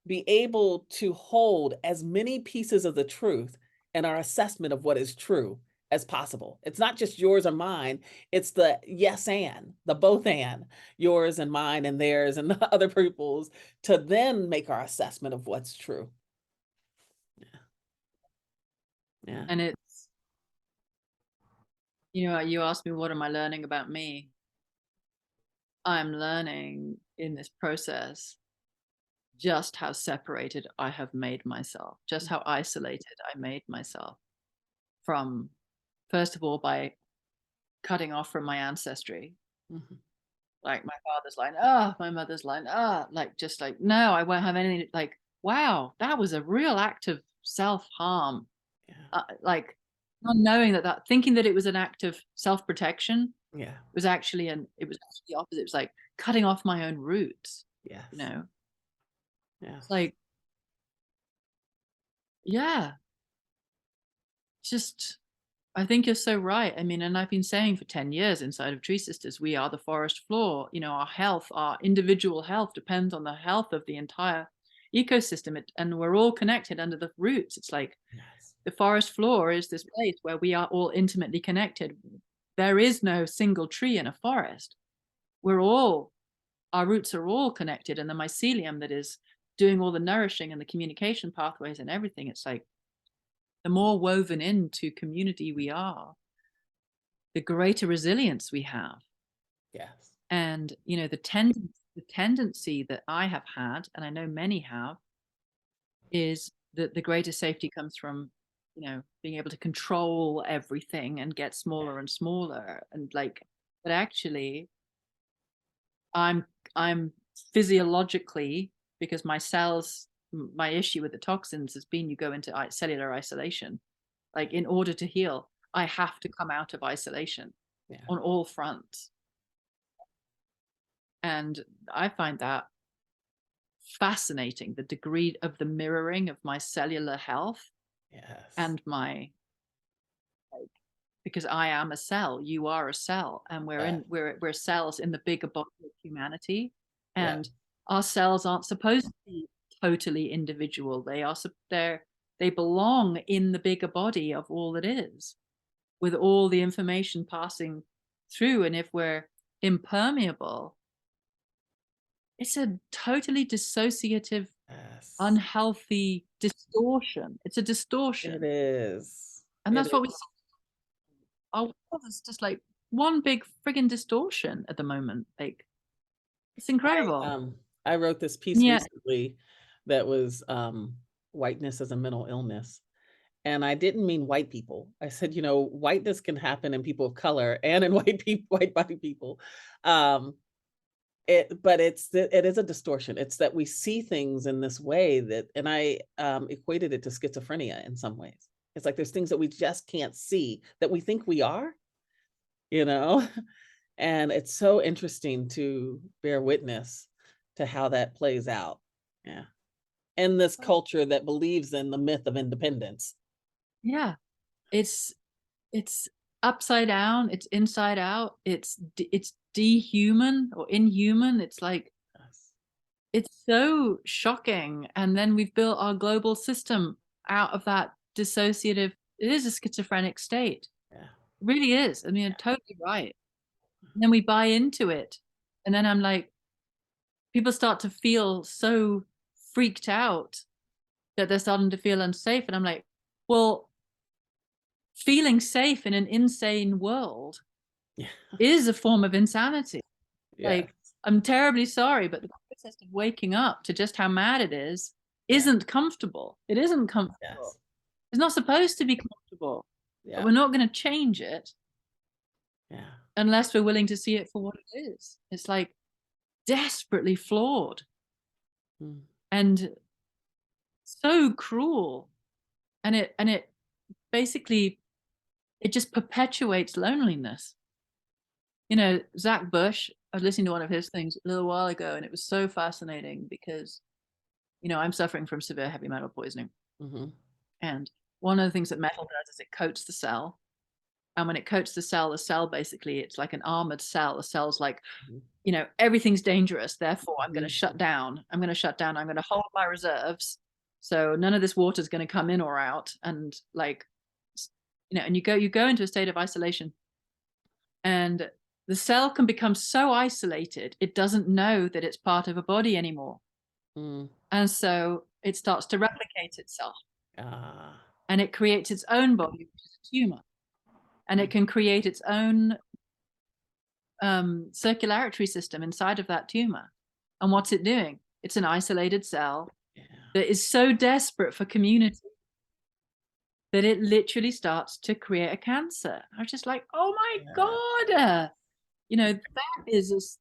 be able to hold as many pieces of the truth in our assessment of what is true as possible. It's not just yours or mine, it's the yes and, the both and, yours and mine and theirs and the other people's, to then make our assessment of what's true. Yeah. and it's, you asked me what am I learning about me. I'm learning in this process just how separated I have made myself, just how isolated I made myself from, first of all, by cutting off from my ancestry. Mhm. Like my father's line, ah, my mother's line, ah, like just like, no, I won't have any, like, wow, that was a real act of self-harm. Yeah. Like not knowing that, thinking that it was an act of self-protection Yeah. was actually it was actually the opposite. It was like cutting off my own roots, you Yes. know? It's Yes. like, yeah, just, I think you're so right. I mean, and I've been saying for 10 years inside of Tree Sisters, we are the forest floor. Our health, our individual health depends on the health of the entire ecosystem. And we're all connected under the roots. It's like Yes. the forest floor is this place where we are all intimately connected. There is no single tree in a forest. Our roots are all connected. And the mycelium that is doing all the nourishing and the communication pathways and everything, it's like the more woven into community we are, the greater resilience we have. Yes. And the tendency that I have had, and I know many have, is that the greater safety comes from being able to control everything and get smaller and smaller, and like, but actually i'm I'm physiologically, because my cells, my issue with the toxins has been, you go into cellular isolation. Like, in order to heal, I have to come out of isolation Yeah. on all fronts. And I find that fascinating, the degree of the mirroring of my cellular health Yes. and my, because I am a cell, you are a cell, and Yeah. we're cells in the bigger body of humanity. Yeah. And our cells aren't supposed to be totally individual. They belong in the bigger body of all that is, with all the information passing through. And if we're impermeable, it's a totally dissociative, Yes. unhealthy distortion. It's a It distortion. is. And It that's what we is. see. Our world is just like one big friggin' distortion at the moment. Like, It's incredible. I wrote this piece Yeah. recently that was whiteness as a mental illness. And I didn't mean white people. I said, you know, whiteness can happen in people of color and in white people, white body people. Um, but it is a distortion. It's that we see things in this way that, and I equated it to schizophrenia in some ways. It's like there's things that we just can't see that we think we are, you know? And it's so interesting to bear witness to how that plays out. Yeah. In this culture that believes in the myth of independence. Yeah. It's it's upside down, it's inside out, it's dehuman or inhuman. It's like Yes. it's so shocking. And then we've built our global system out of that dissociative, it is a schizophrenic state. Yeah. It really is. I mean, you're Yeah. totally right. And then we buy into it. And then I'm like, people start to feel so freaked out that they're starting to feel unsafe. And I'm like, well, feeling safe in an insane world Yeah. is a form of insanity. Yes. Like, I'm terribly sorry, but the process of waking up to just how mad it is Yeah. isn't comfortable. It isn't comfortable. Yes. It's not supposed to be comfortable, but Yeah. we're not going to change it Yeah. unless we're willing to see it for what it is. It's like desperately flawed Mm. and so cruel. And it basically, it just perpetuates loneliness. You know, Zach Bush, I was listening to one of his things a little while ago, and it was so fascinating because, you know, I'm suffering from severe heavy metal poisoning. Mhm. And one of the things that metal does is it coats the cell. And when it coats the cell basically, it's like an armored cell. The cell's like, Mhm. you know, everything's dangerous. Therefore, I'm going to Mhm. shut down. I'm going to shut down. I'm going to hold my reserves. So none of this water is going to come in or out. And like, you know, and you go into a state of isolation, and the cell can become so isolated, it doesn't know that it's part of a body anymore. Mm. And so it starts to replicate itself, Ah. and it creates its own body, which is a tumor. And it Mm. can create its own circulatory system inside of that tumor. And what's it doing? It's an isolated cell Yeah. that is so desperate for community that it literally starts to create a cancer. I was just like, oh my Yeah. God. You know, that is,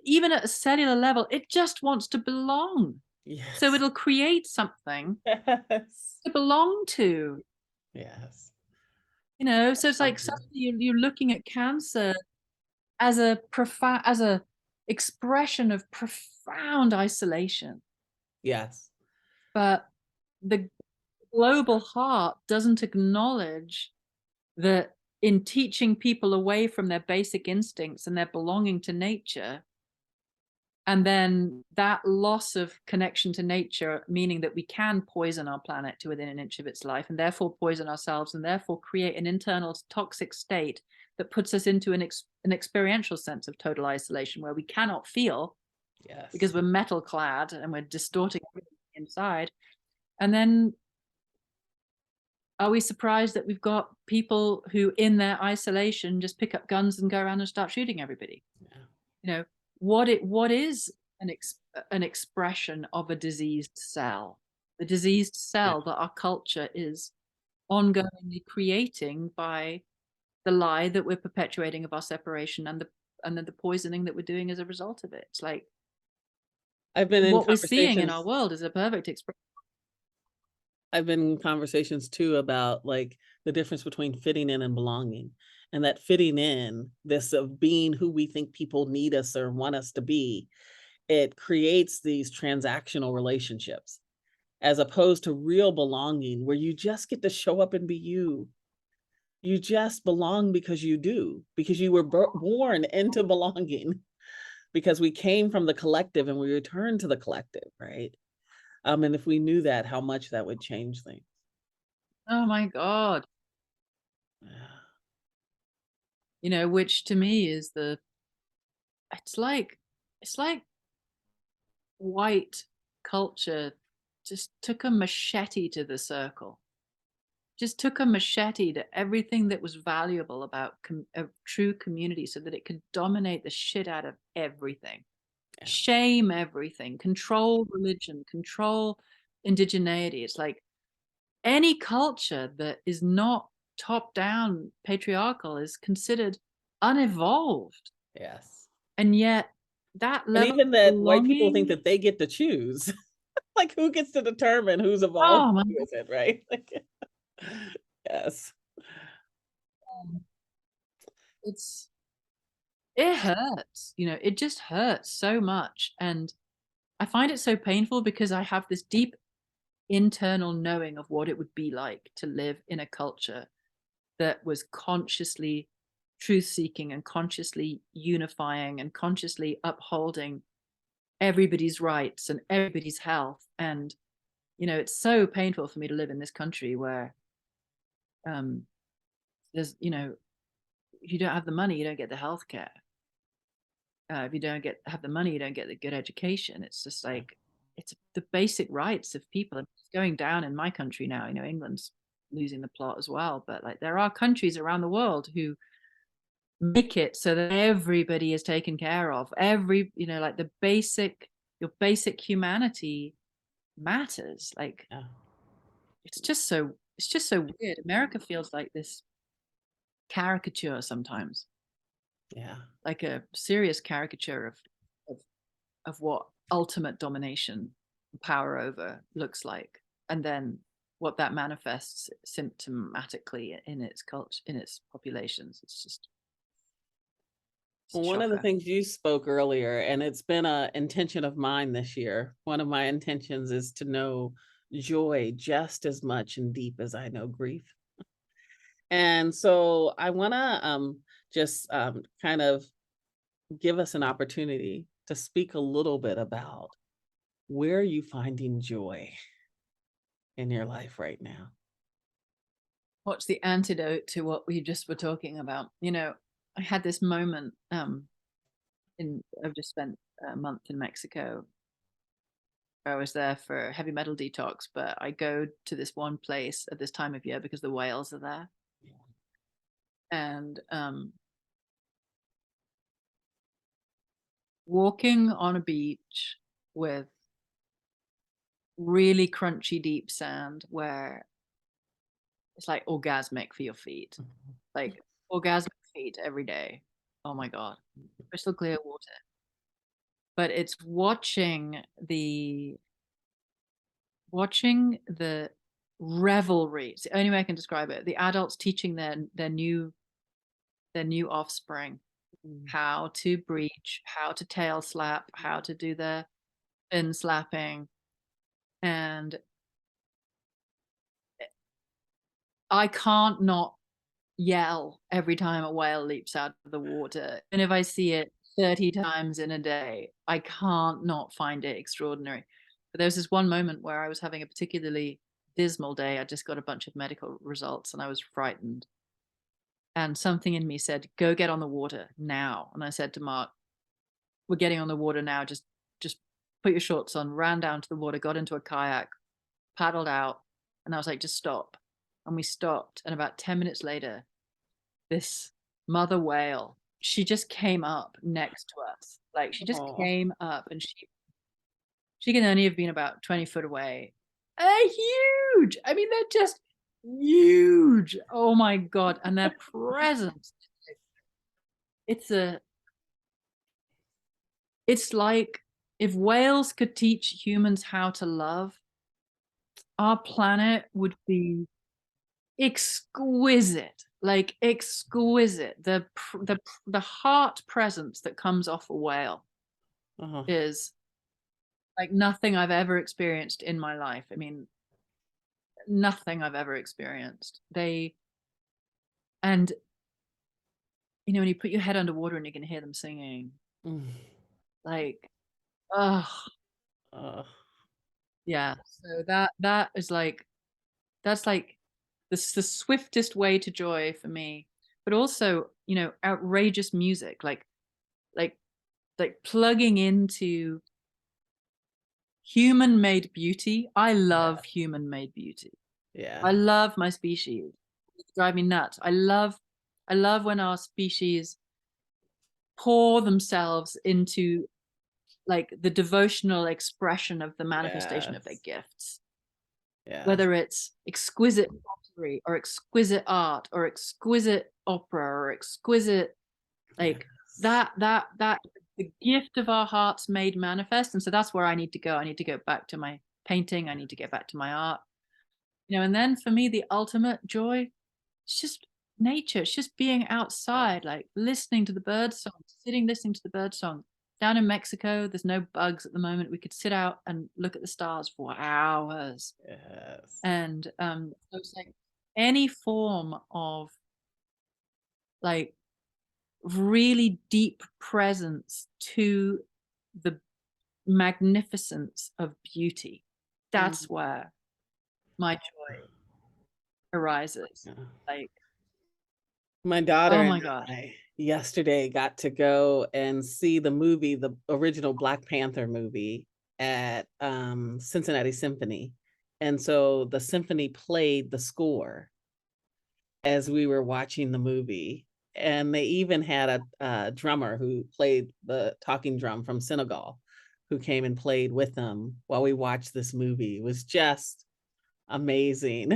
even at a cellular level, it just wants to belong. So Yes. it'll create something Yes. to belong to, Yes. you know. So it's like Something. suddenly you're looking at cancer as a profound, as a expression of profound isolation. Yes. But the global heart doesn't acknowledge that in teaching people away from their basic instincts and their belonging to nature, and then that loss of connection to nature, meaning that we can poison our planet to within an inch of its life, and therefore poison ourselves, and therefore create an internal toxic state that puts us into an experiential sense of total isolation where we cannot feel because Yes. we're metal clad and we're distorting everything inside. And then are we surprised that we've got people who in their isolation just pick up guns and go around and start shooting everybody? Yeah. You know, what is an expression of a diseased cell? The diseased Yeah. cell that our culture is ongoingly creating by the lie that we're perpetuating of our separation, and then the poisoning that we're doing as a result of it. It's like I've been in what we're seeing in our conversations world is a perfect expression. I've been in conversations too about like the difference between fitting in and belonging. And that fitting in, this of being who we think people need us or want us to be, it creates these transactional relationships as opposed to real belonging where you just get to show up and be you. You just belong because you do, because you were born into belonging, because we came from the collective and we return to the collective, right? And if we knew that, how much that would change things. Oh my God. Yeah. You know, which to me is it's like it's like white culture just took a machete to the circle, just took a machete to everything that was valuable about a true community so that it could dominate the shit out of everything. shame everything, control religion, control indigeneity. It's like any culture that is not top down patriarchal is considered unevolved. Yes. And yet that And level even of that white people think belonging, that they get to choose. Like, who gets to determine who's evolved oh my and who isn't, right? Like, yes. God, it hurts, it just hurts so much. And I find it so painful because I have this deep internal knowing of what it would be like to live in a culture that was consciously truth seeking and consciously unifying and consciously upholding everybody's rights and everybody's health. And it's so painful for me to live in this country where um there's if you don't have the money, you don't get the health care. If you don't have the money, you don't get the good education. It's just Yeah. like it's the basic rights of people. It's going down in my country now. England's losing the plot as well. But like there are countries around the world who make it so that everybody is taken care of. Like your basic humanity matters. Like Yeah. it's just so weird. America feels like this caricature sometimes, Yeah. like a serious caricature of of what ultimate domination and power over looks like, and then what that manifests symptomatically in its culture, in its populations. It's a Well, one of the shocker. things you spoke earlier, and it's been a intention of mine this year. One of my intentions is to know joy just as much and deep as I know grief. And so I want to just kind of give us an opportunity to speak a little bit about where are you finding joy in your life right now? What's the antidote to what we just were talking about? I had this moment. I've just spent a month in Mexico. I was there for heavy metal detox, but I go to this one place at this time of year because the whales are there. And walking on a beach with really crunchy deep sand where it's like orgasmic for your feet, like orgasmic feet every day. Oh my God, crystal clear water. But it's watching the revelry. It's the only way I can describe it. The adults teaching their new offspring Mm. how to breach, how to tail slap, how to do the fin slapping. And I can't not yell every time a whale leaps out of the water. And if I see it 30 times in a day, I can't not find it extraordinary. But there was this one moment where I was having a particularly dismal day. I just got a bunch of medical results and I was frightened. And something in me said, go get on the water now. And I said to Mark, we're getting on the water now. Just put your shorts on, ran down to the water, got into a kayak, paddled out. And I was like, just stop. And we stopped. And about 10 minutes later, this mother whale, she just came up next to us. Like she just Oh, came up and she can only have been about 20 foot away. Huge. I mean, they're just huge. Oh my God. And their presence, it's a it's like if whales could teach humans how to love, our planet would be exquisite, like exquisite. The heart presence that comes off a whale uh-huh. is like nothing I've ever experienced in my life. I mean, nothing I've ever experienced. And when you put your head underwater and you can hear them singing, Mm. like, oh Uh, yeah. So that is like that's like the swiftest way to joy for me. But also, outrageous music, like plugging into human made beauty. I love human made beauty. yeah. I love my species. It drives me nuts. I love when our species pour themselves into like the devotional expression of the manifestation of their Yes. gifts, Yes. whether it's exquisite pottery or exquisite art or exquisite opera or exquisite, like Yes. that the gift of our hearts made manifest. And so that's where I need to go. I need to go back to my painting. I need to get back to my art, and then for me, the ultimate joy, it's just nature. It's just being outside, like listening to the bird song, sitting listening to the bird song. Down in Mexico, there's no bugs at the moment. We could sit out and look at the stars for hours. Yes. And so it's like any form of like really deep presence to the magnificence of beauty. That's Mm. where my joy arises. Yeah. Like, My daughter oh and my God. I yesterday got to go and see the movie, the original Black Panther movie at Cincinnati Symphony. And so the symphony played the score as we were watching the movie. And they even had a drummer who played the talking drum from Senegal who came and played with them while we watched this movie. It was just amazing.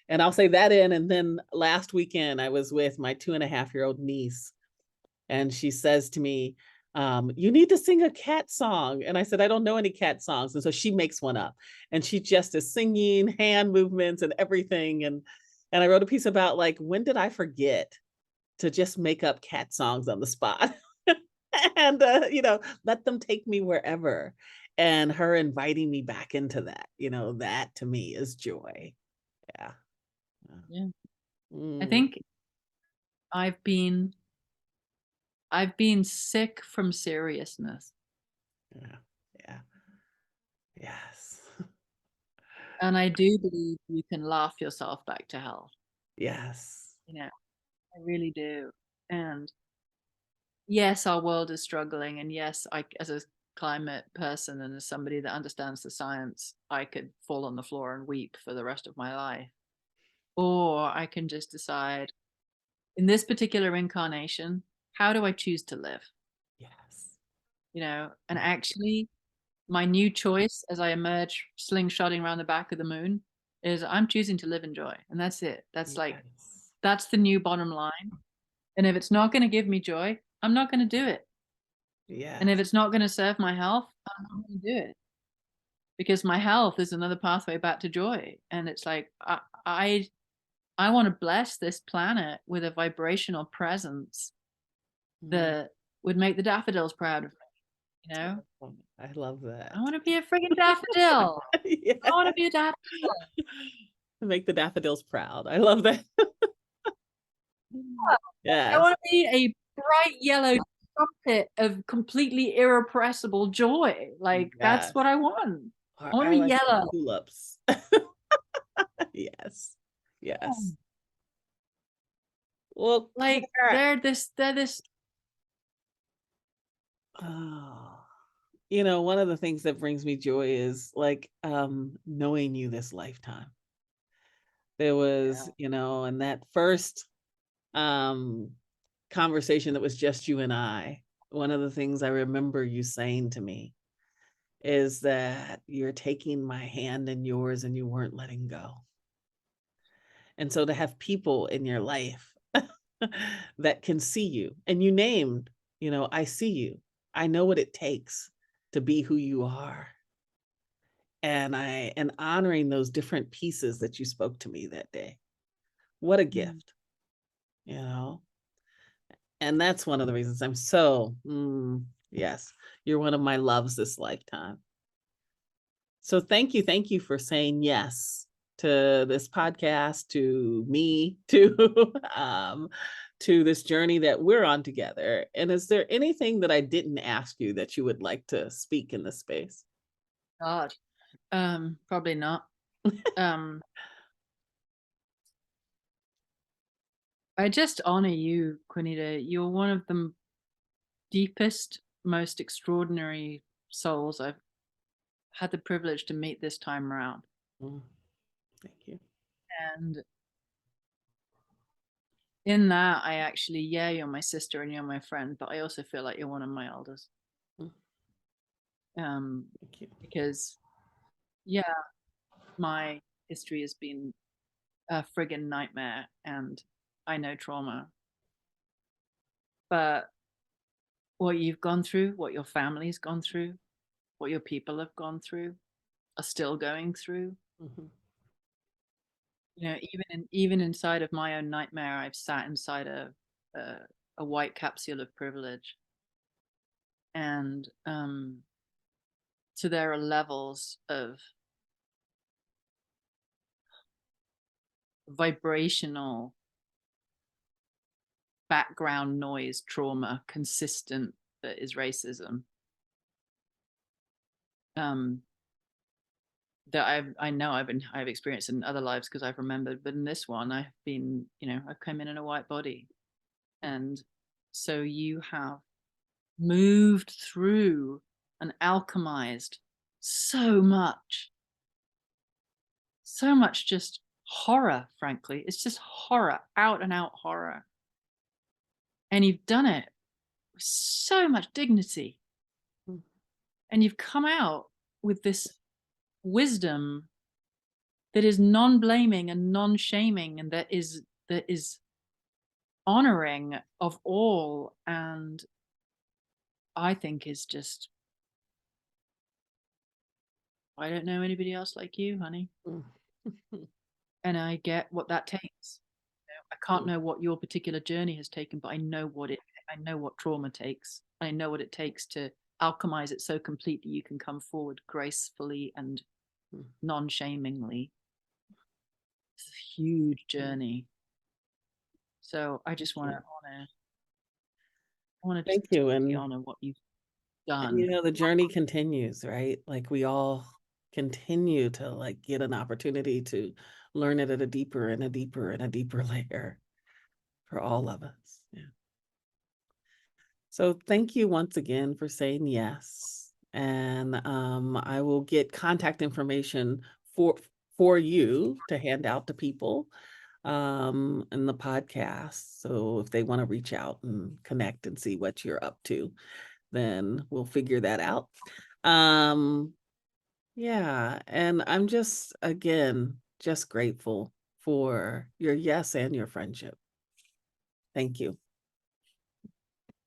And I'll say that in. And then last weekend, I was with my 2.5-year-old niece, and she says to me, you need to sing a cat song. And I said, I don't know any cat songs. And so she makes one up, and she just is singing hand movements and everything. And I wrote a piece about like, when did I forget to just make up cat songs on the spot? And let them take me wherever. And her inviting me back into that, that to me is joy. Yeah. Yeah. Yeah. I Mm, think I've been sick from seriousness. yeah. Yeah. Yes. And I do believe you can laugh yourself back to health. Yes. I really do. And yes, our world is struggling. And yes, I, as a climate person and as somebody that understands the science, I could fall on the floor and weep for the rest of my life. Or I can just decide in this particular incarnation, how do I choose to live? Yes. And actually, my new choice as I emerge slingshotting around the back of the moon is I'm choosing to live in joy. And that's it. Yes. That's the new bottom line. And if it's not going to give me joy, I'm not going to do it. And if Yes. it's not going to serve my health, I'm not going to do it, because my health is another pathway back to joy. And it's like, I want to bless this planet with a vibrational presence Mm. that would make the daffodils proud of me. I love I that. want to be a friggin' daffodil. I want to Yeah. be a daffodil. Make the daffodils proud. I love that. I Yes. want to be a bright yellow trumpet of completely irrepressible joy. Like, that's Yes. what I want. Or I want I to be like the yellow. tulips. Yes. Yes. Well, Like, Claire, they're this. oh, one of the things that brings me joy is like knowing you this lifetime. There was, in that first um conversation that was just you and I, one of the things I remember you saying to me is that you're taking my hand in yours and you weren't letting go. And so to have people in your life that can see you, and you named, I see you. I know what it takes to be who you are. And honoring those different pieces that you spoke to me that day. What a Mm. gift, you know? And that's one of the reasons I'm so, yes, you're one of my loves this lifetime. So thank you for saying yes to this podcast, to me, to this journey that we're on together. And is there anything that I didn't ask you that you would like to speak in this space? God. Probably not. Um, I just honor you, Quinita. You're one of the deepest, most extraordinary souls I've had the privilege to meet this time around. Mm, thank you. And in that, I actually, yeah, you're my sister and you're my friend, but I also feel like you're one of my elders. Mm, Thank you. Because, yeah, my history has been a friggin' nightmare, and I know trauma. But what you've gone through, what your family's gone through, what your people have gone through, are still going through. Mhm. Even inside of my own nightmare, I've sat inside a white capsule of privilege, and so there are levels of vibrational background noise trauma consistent that is racism, um, that I know I've experienced in other lives because I've remembered, but in this one I've been, I've come in a white body, and so you have moved through and alchemized so much just horror. Frankly, it's just horror, out and out horror, and you've done it with so much dignity, Mm. and you've come out with this wisdom that is non-blaming and non-shaming, and that is honoring of all, and I think is just, I don't know anybody else like you, honey, Mm. and I get what that takes. I can't know what your particular journey has taken, but I know what trauma takes. I know what it takes to alchemize it so completely you can come forward gracefully and Mm. non-shamingly. It's a huge Mm. journey. So I Thank just want to you. honor, I want to just Thank you. totally And honor what you've And done. the journey continues, right? Like we all continue to like get an opportunity to learn it at a deeper and a deeper and a deeper layer for all of us. Yeah. So thank you once again for saying yes. And I will get contact information for you to hand out to people in the podcast. So if they want to reach out and connect and see what you're up to, then we'll figure that out. Um, yeah, and I'm just, again, just grateful for your yes and your friendship. Thank you.